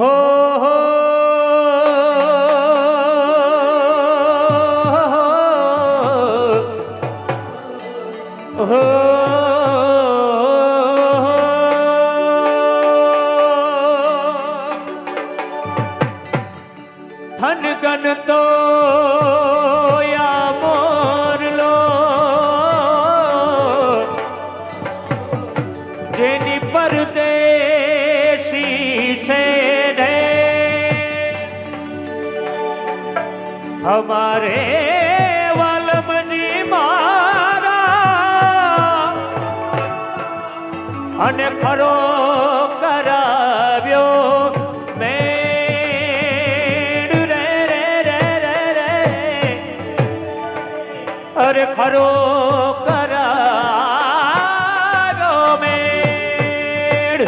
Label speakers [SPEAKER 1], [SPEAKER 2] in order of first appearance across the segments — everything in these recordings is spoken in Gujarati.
[SPEAKER 1] हो हो धन गन तो या मोर लो जेनी परदेशी छे ढे हमारे वालमजी मारा अने खरो कराव्यो अरे खरो करारो मेड़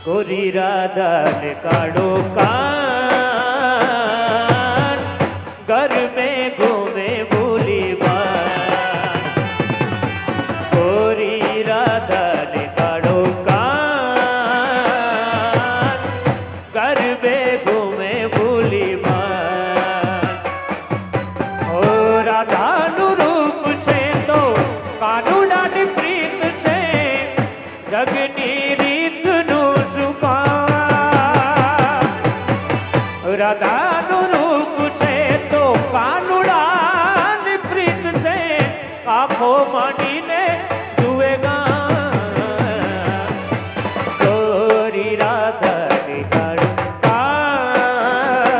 [SPEAKER 1] गोरी राधा ने काढ़ो कान घर में घूमे भूली बान गोरी राधा ने काढ़ो कान घर में घूमे भूली बान ओ राधा नु रूप छे तो कानूना नी प्रीत छे जगनी राधानु रूप छे तो कानुड़ा प्रीत छे आँखों मानीने जुएगा गोरी राधा ने काढ़ो कान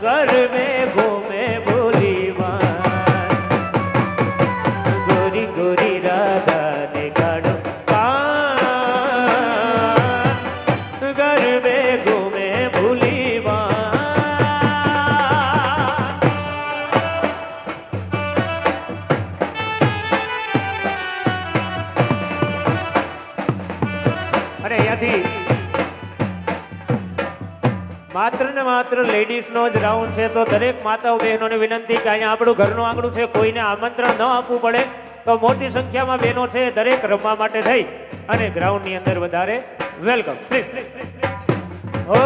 [SPEAKER 1] घर में घूमे भोली माँ गोरी गोरी राधा ने काढ़ो कान घर में घूमे मात्र ने मात्र लेडीज नो ज राउंड है तो दरेक माताओं बहनों ने विनंती कि अहीं आपणुं घरनुं आंगणुं छे कोईने आमंत्रण न आपवुं पड़े तो मोटी संख्या में बहनों छे दरेक रमवा माटे थई अने ग्राउंड नी अंदर वधारे वेलकम प्लीज ओ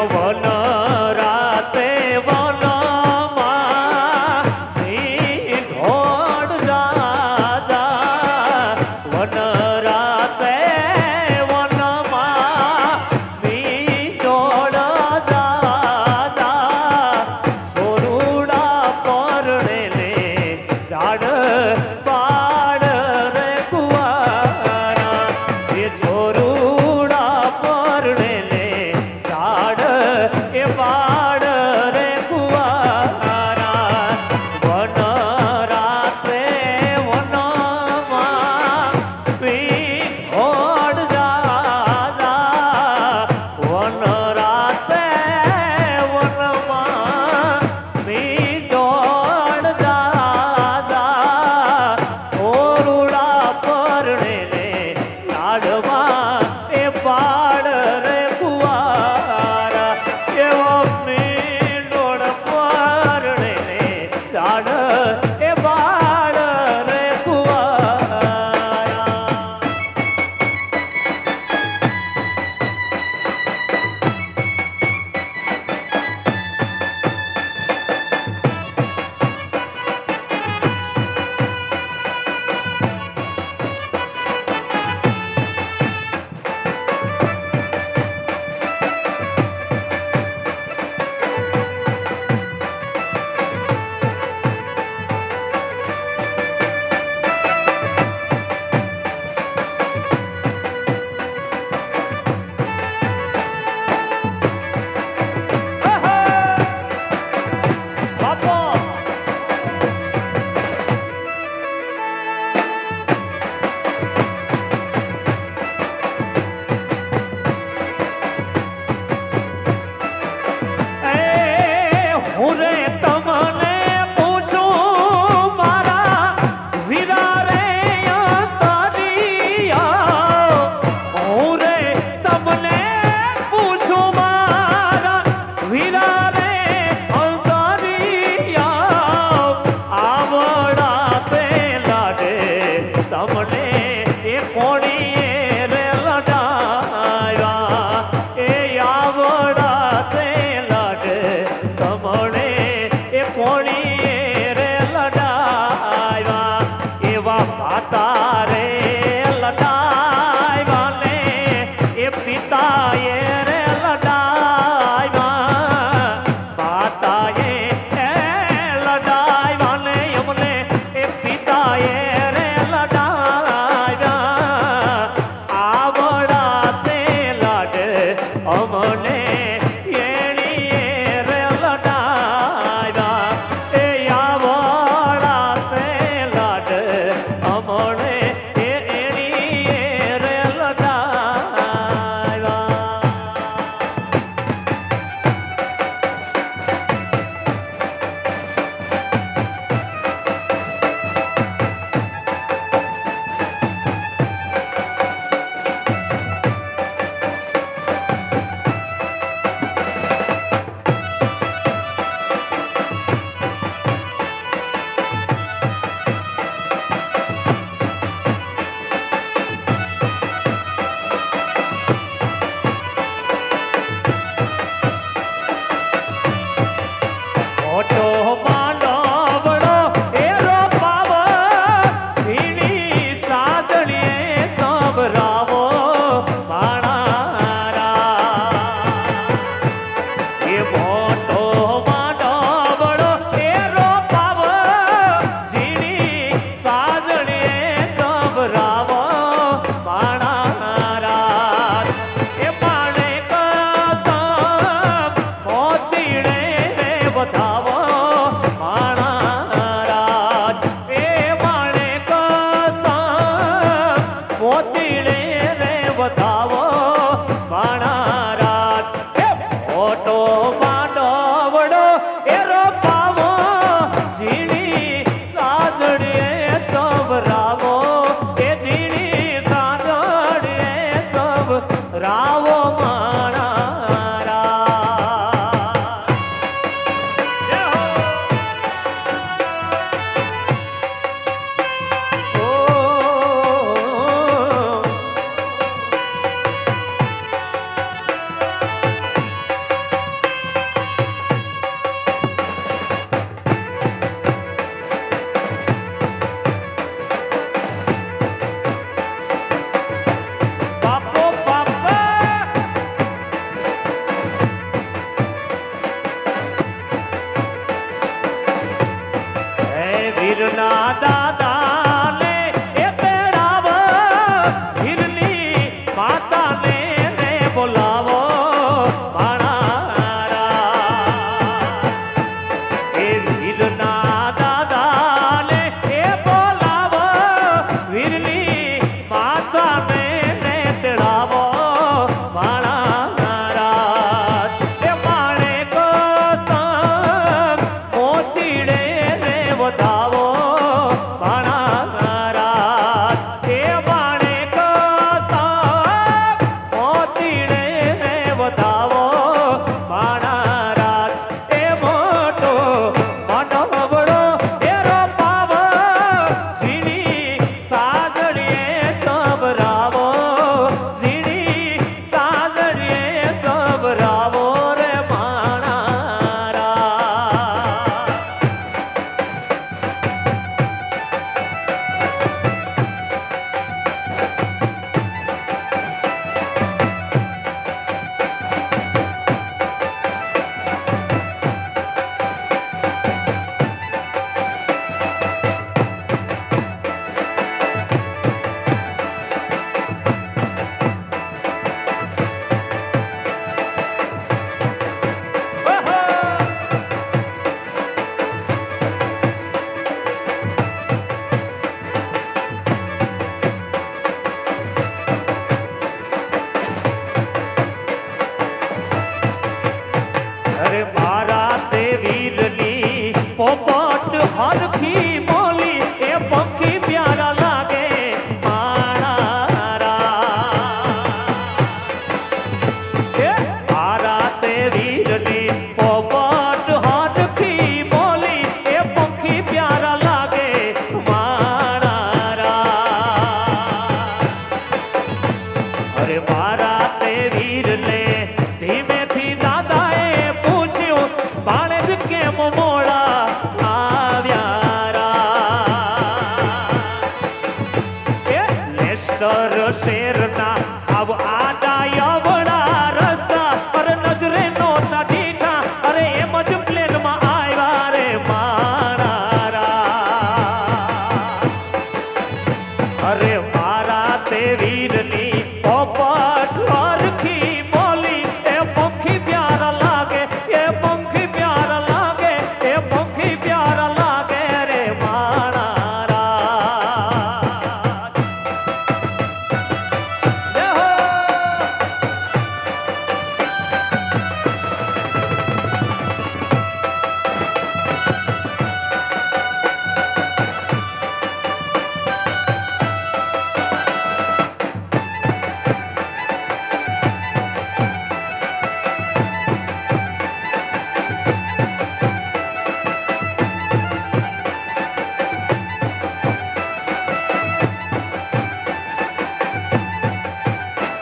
[SPEAKER 1] વન રાતે વનમાં ઢોળ જા વન રાતે વનમાં ઢોળ જા સોરુડા પરણે લે ઝાડ પાડ રે કુવારા એ છોરુડા પરણે લે ઝાડ એ પાડ રે કુવારા વન રાત્રે વનમાં ઢોળ જા વન રાતે વનમાં ઢોળ જા ઓરુડા પરણે લે લાડવા એ પાડ રે કુવારા એવો ઢોળ પરણે લે લાડ એ પાડ રે કુવારા હું રે તમને પૂછું મારા વીરા રે અંતરિયા હું રે તમને પૂછું મારા વીરા રે અંતરિયા આવડા તે લાડે તમને એ કોણીએ રે લડાયા એ આવડા તે લાડે તમને એ કોણીએ રે લડાવ્યા એવા માતા રે લડાવ્યા ને એ પિતાએ રે લડાવ્યા માતાએ લડાવ્યા ને એમને એ પિતાએ રે લડાવ્યા ડર શેરના આવ આડા અવળા રસ્તા અરે નજરે નોતા ઢીઠા અરે એમ જ પ્લેનમાં આવ્યા રે મારા અરે મારા તે વીરની પોપટ હરખી બોલી એ પંખી પ્યારા લાગે એ પંખી પ્યારા લાગે એ પંખી પ્યારા લાગે રે મારા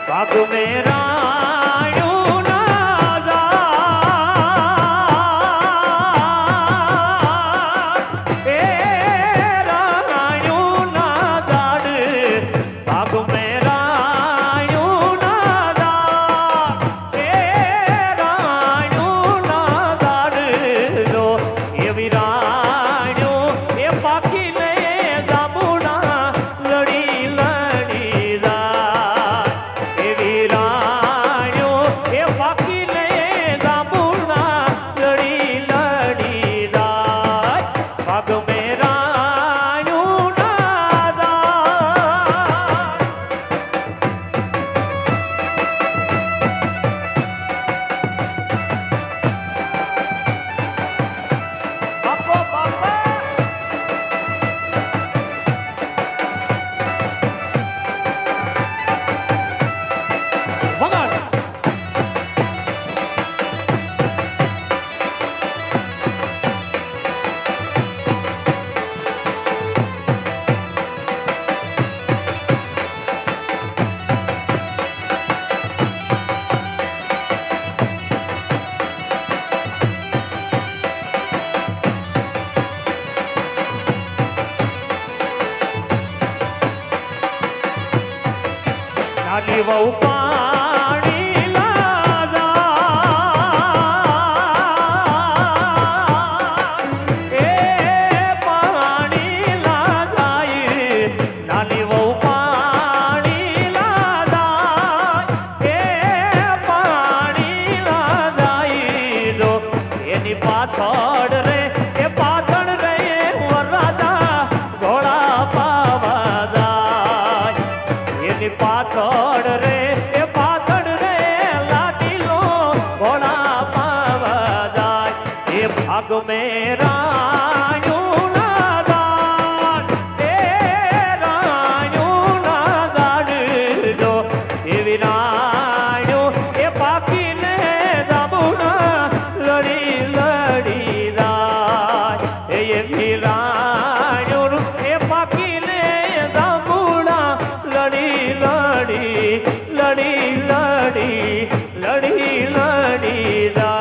[SPEAKER 1] भाग मेरा यूं ना जाड़ ए रायूं ना जाड़ भाग मेरा यूं ना जाड़ ए रायूं ना जाड़ लो ये विरायूं ये पाकी ने जामुना लड़ी लड़ी जा वीराणियों એ પાકીને જાંબુના લડી લડી જાય ભાગ મેરાણ્યું ના જાય બાપો બાપા વગાડ નાની વહુ પાણી લાજા એ પાણી લાજાય નાની વહુ પાણી લાજા એ પાણી લાજાય જો એની પાછળ રે એ પાછળ રે વરરાજા ઘોડા પાવા જાય એની પાછળ રે એ પાછળ રે લાડીલો ઘોડા પાવા જાય એ ભાગ મેરાણ્યું ના જાડ એ રાણ્યું ના જાડ જો એ વિરાણ્યું એ પાકીને જાંબુના લડી લડી જાય એ વિરાણ્યું એ પાકીને જાંબુના લડી લડી લડી લડી લડી લડી જા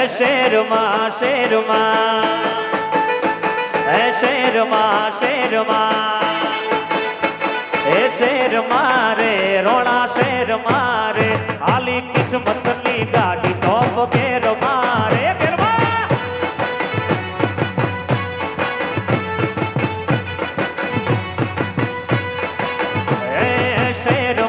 [SPEAKER 1] શેરમાં શેરમાં શેરમાં એ શેરમાં રે રોણા શેરમાં રે આલી કિસ્મતની ગાડી તો ઘેર મારે ઘેરમાં એ શેર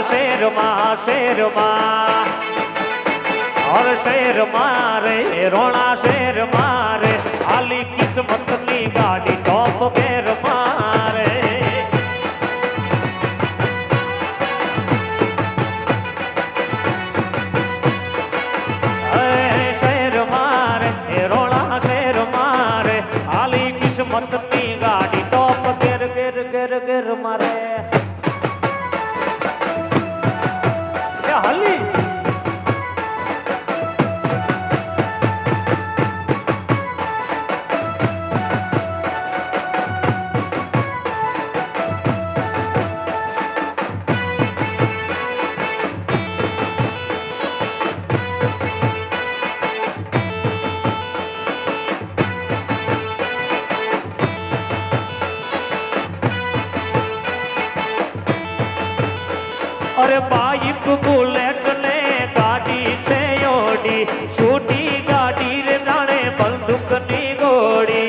[SPEAKER 1] શેરમાં હર શેરમાં રે રોણા શેરમાં રે આલી કિસ્મતની ગાડી ટોપ ગેરમાં રે શેરમાં રે રોણા શેરમાં રે આલી કિસ્મતની ગાડી ટોપ ગેર ગેર ગેર ગેર મારે હાલી अरे बाइक बुलेट ने गाड़ी से ओडी छूटी गाड़ी रे जाने बंदूक नी गोड़ी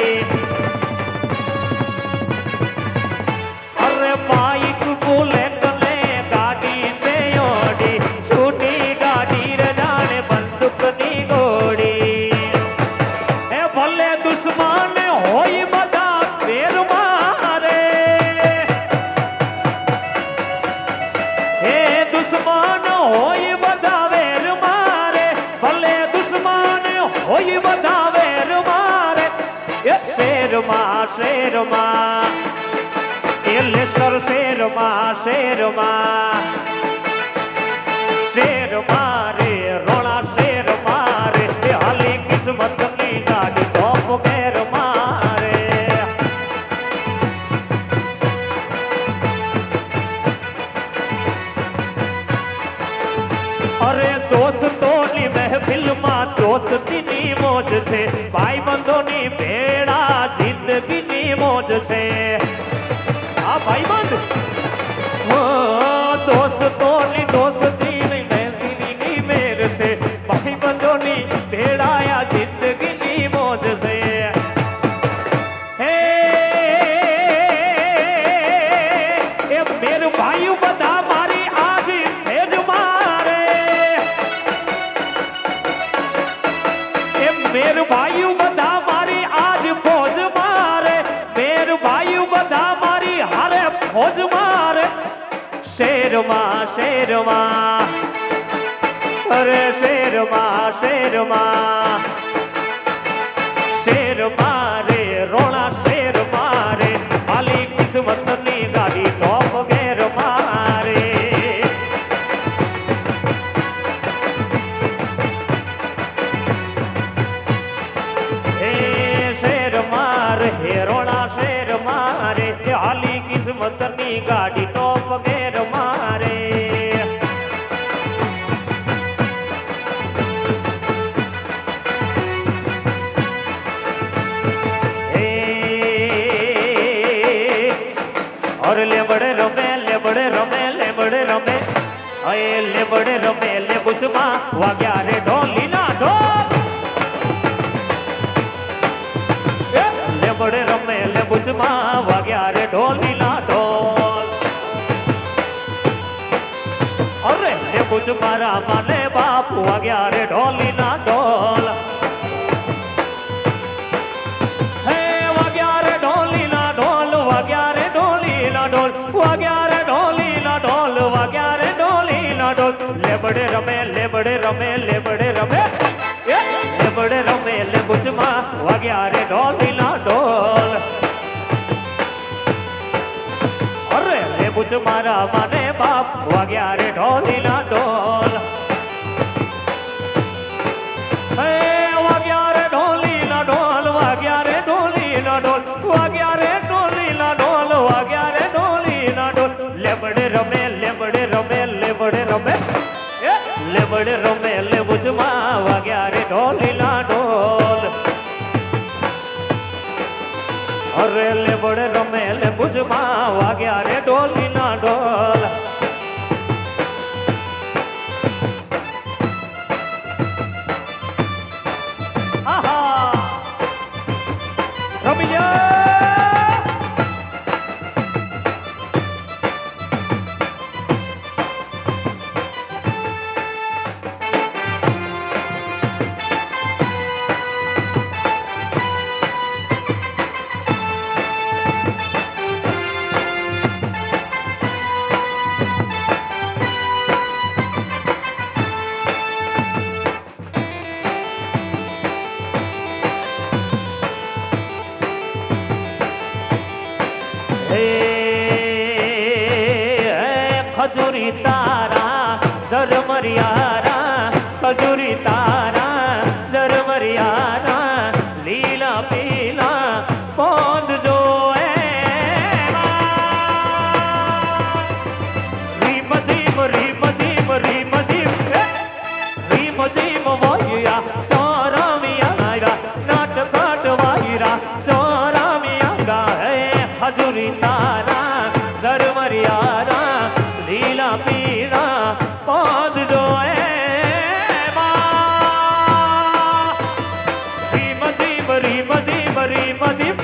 [SPEAKER 1] अरे बाइक बुलेट ने गाड़ी से ओडी छूटी गाड़ी रे जाने बंदूक नी गोड़ी ए भले दुश्मन होई बदा फेर मारे दुश्मन होई बधावेर मारे भले दुश्मन होई बधावेर मारे ये शेरमा ये लेकर शेरमा रे रोना शेर मारे ये हाली किस्मत की गाड़ी टॉप गेर मारे अरे दोस्तोनी महफिल में दोस्तीनी मौज छे भाईबंधोनी भेड़ा जिंदगीनी मौज छे आ भाईबंध दोस्तोनी दोस्तीनी महफिलनी मेर छे भाईबंधोनी भेड़ाया जिंदगीनी मौज छे हे ए मेरे भाई बता मारी आज भेज मेर भाई बधा मारी आज फौज मारे मेर भाई बधा मारी हारे फौज मारे शेरमा अरे शेरमा रे रोना शेर मारे आली किस्मत नी गाड़ी टॉप गेर मारे रोना शेर मारे हाली किस्मत नी गाड़ी टॉप गेर मारे और लेबड़े रमे अये लेबड़े रमे ले बुझमा वाग्या रे ढोली ना ढोल लेबड़े रमे ले बुझमा वाग्या रे ढोली ना ढोल अरे ले बुझ मारा माने बाप वाग्या रे ढोली ना ढोल हे वाग्या रे ढोली ना ढोल वाग्या रे ढोली ना ढोल वाग्या रे ढोली ना ढोल वाग्या रे ढोली ना ढोल लेबड़े रमे लेबड़े रमे ले बुझमा वाग्या रे ढोली ना ढोल अरे ले बुझ मारा माने बाप वाग्या रे ढोली ना ढोल हे वाग्या रे ढोली ना ढोल वाग्या रे ढोली ना ढोल वाग्या रे ढोली ना ढोल वाग्या रे ढोली ना ढोल लेबड़े रमे ले बुझमा वाग्या रे ढोली ना ढोल अरे लेबड़े रमे ले बुझमा वाग्या रे ढोली ना ढोल आहा रमिया હે ખજૂરી તારા ઝરમરિયારા ખજૂરી તારા ઝરમરિયારા લીલા પીલા પોંદ જો રીમ જીમ રીમ જીમ રીમ જીમ રીમ જીમ વાયરા ચોરમિયા નાટકાટ વાયરા ચોરમિયા હે હજુરી તારા ઝરમરિયારા લીલા પીળા પોંદ જોએ રીમ જીમ રીમ જીમ રીમ જીમ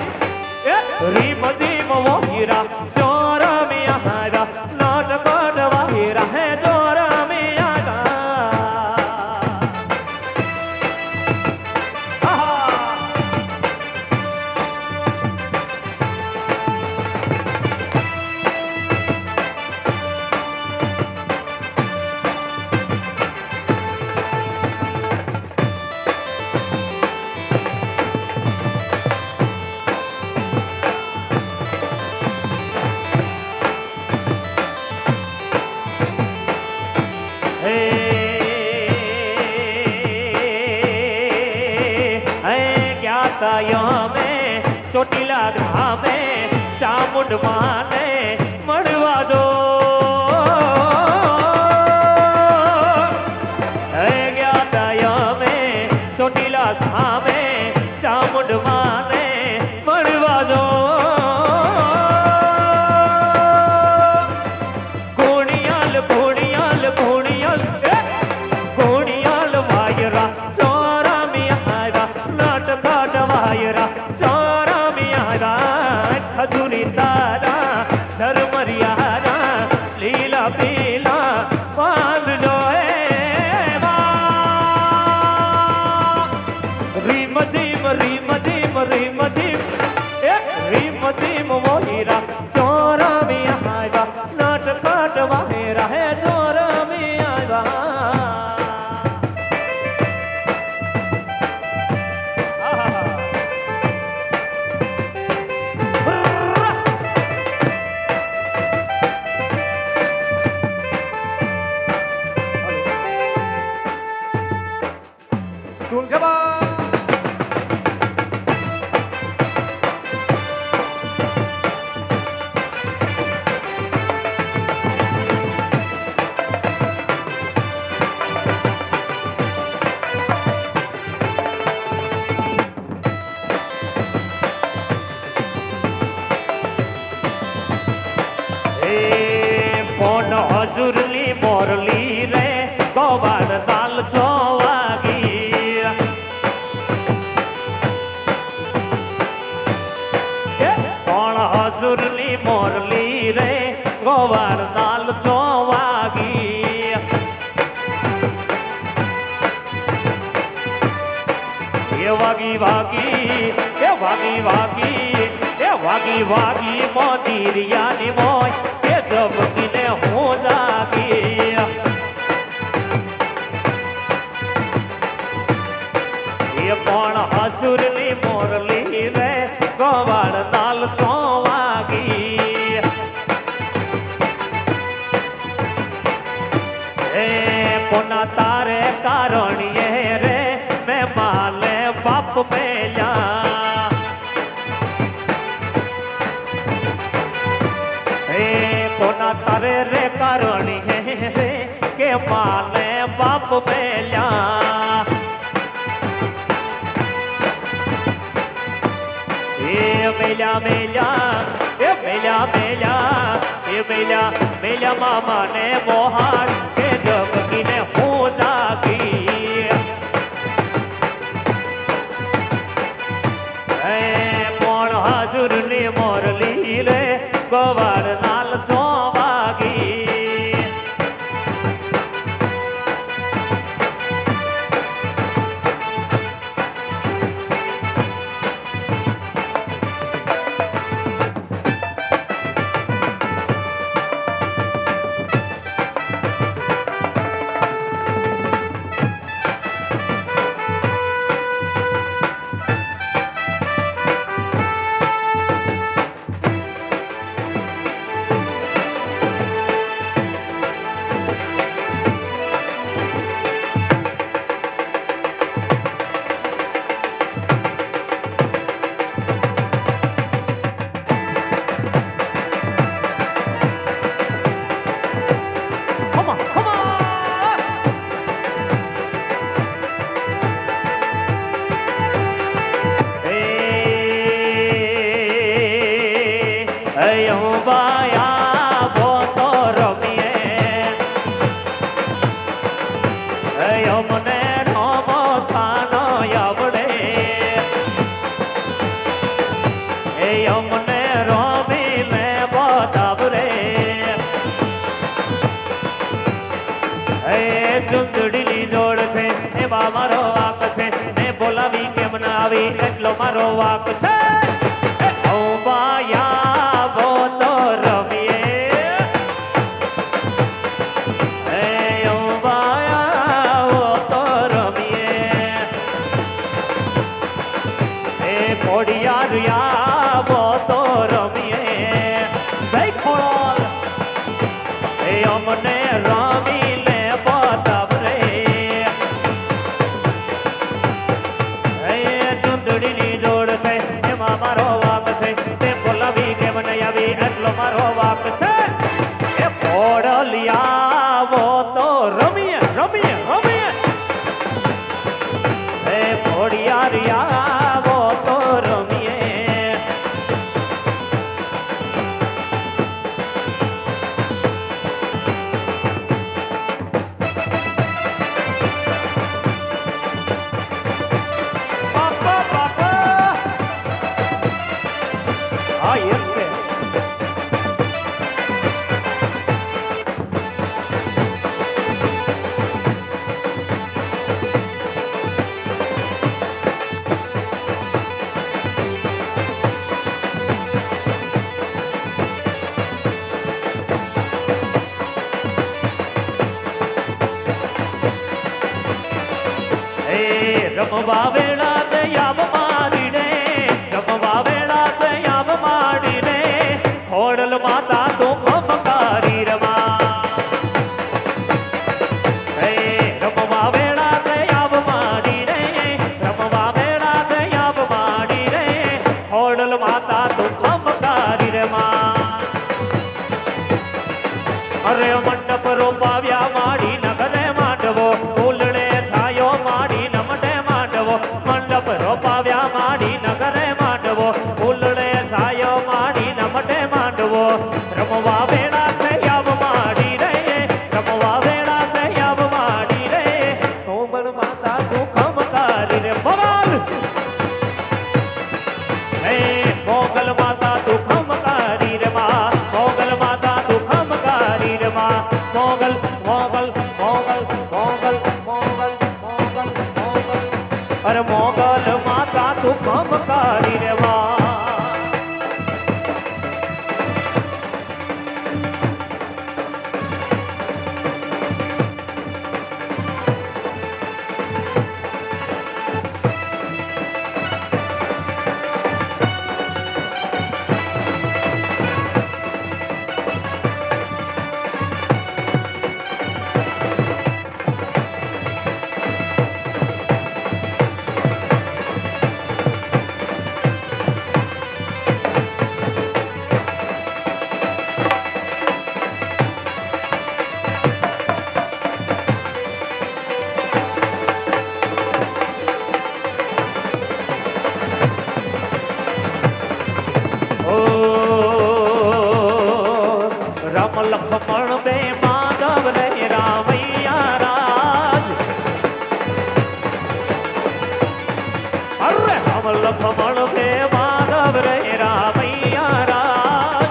[SPEAKER 1] રીમ જીમ વાયરા ચોરમિયા નાટકાટ વાયરા હે ચોરમિયા में ચોટીલા ગામે ચામુંડ માને મળવા દો ગયા તા મેં ચોટીલા ગામે ચામુંડ માને મળવા દો ઘોડિયાલ ઘોડિયાલ ઘોડિયાલ ઘોડિયાલ વાયરા વાયરા ચોરમિયા ખજૂરી તારા ઝરમરિયારા લીલા પીલા બાંધ જોએ રીમ જીમ રીમ જીમ રીમ જીમ રીમ જીમ વાયરા ચોરમિયા નાટકાટ વાયરા હે ચોરમિયા હજુરલી મોરલી રે ગોવાળ દાલ ચોવાગી કોણ હજુરલી મોરલી રે ગોવાળ દાલ ચોવાગી એ વાગી વાગી એ વાગી વાગી એ વાગી વાગી મોદીરિયાની મોય એ જબકીને હું જાગી એ પણ હજુરની મોરલી રે ગોવાળ દાલ ચોવાગી એ કોના તારે કારણીએ રે મેં માલે બાપ મેલ્યા કોના તારે રે કારણીએ રે કે માલે બાપ મેલ્યા મેલ્યા મેલ્યા એ મેલ્યા મેલ્યા એ મેલ્યા મેલ્યા મામાને મોહાડ કે જબકીને હું જાગી પણ હાજુરની મોરલી રે ગોવાળ નાલ ચોવાગી અંબાયા બો તો રમીએ અમને નોમો થાનો આવડે અમને રમી લે બતાવરે ચુંદડીની જોડ છે એમાં મારો વાક છે ને બોલાવી કેમ ના આવી એટલો મારો વાક છે અંબાયા બો તો રમીએ અંબાયા બો તો રમીએ ખોડિયાર બો તો રમીએ જય ખોડલ અમને રમી લે બતાવરે ચુંદડીની જોડ છે એમાં મારો વાક છે તે બોલાવી કેમ નહીં આવી એટલો મારો વાક છે એ ખોડલિયા બો તો રમીએ રમીએ રમીએ એ ખોડિયાર બો તો રમીએ બાપા બાપા હા એમ છે રમવા વેળા તૈયાબ માડીને રમવા વેળા તૈયાબ માડીને ખોડલ માતા તો ખમકારી રમા રમવા વેળા તૈયાબ માડીને રમવા વેળા તૈયાબ માડીને ખોડલ માતા તો ખમકારી રમા અરે મંડપ રોપાવ્યા માડી નગરે માંડવો ફૂલડે છાયો માડી નમટે માંડવો મંડપ રોપાવ્યા માડી નગરે માંડવો ફૂલડે છાયો માડી નમટે માંડવો રમવા વેળા થયાબ માડી રે રમવા વેળા થયાબ માડી રે કોમળ માતા તું ખમકારી રે ભગવાન હે મોગલ માતા તું ખમકારી રે માં મોગલ માતા તું ખમકારી રે માં મોગલ મોગલ મોગલ મોગલ મોગલ મોગલ મોગલ અરે મોગલ માતા તું ખમકારી રે માં રામ લખમણ બે માધવ રે રામૈયા રાજ અરે રામ લખમણ બે માધવ રે રામૈયા રાજ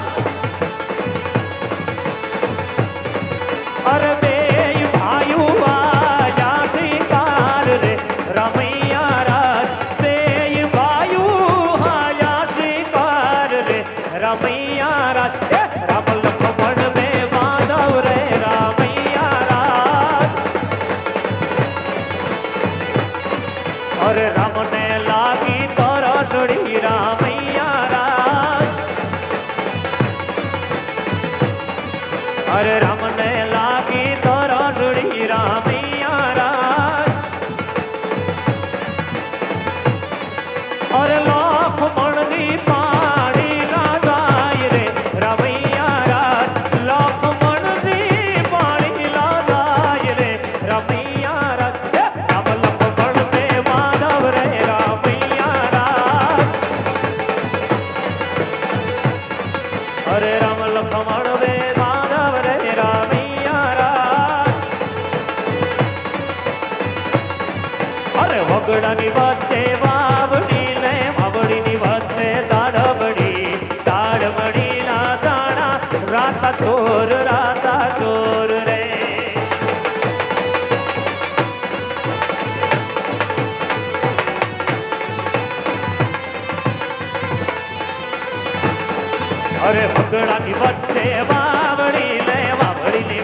[SPEAKER 1] અરે બે ભાઈઓ આજા શિકાર રે રામૈયા રાજ બે ભાઈઓ આજા શિકાર રે રામૈયા રાજ રામ લખમણ બે માધવ રે રામૈયા રાજ અરે રામ ને લાગી તરસડી રામૈયા રાજ અરે રામ ને લાગી તરસડી રામૈયા રાજ અરે લખમણ ની પાડી લાગાય રે રામૈયા રાજ લખમણ ની પાડી લાગાય રે રામૈયા રાજ રામ લખમણ બે માધવ રે રામૈયા રાજ હરે રામ લખમણ વે માધવ રે રામૈયા રામ. અરે વગડાની વચ્ચે વાવડી ને વાવડીની વચ્ચે દાડમડી, દાડમડી ના દાણા રાતા ચોર રે. અરે વગડાની વચ્ચે વાવડી ને વાવડીની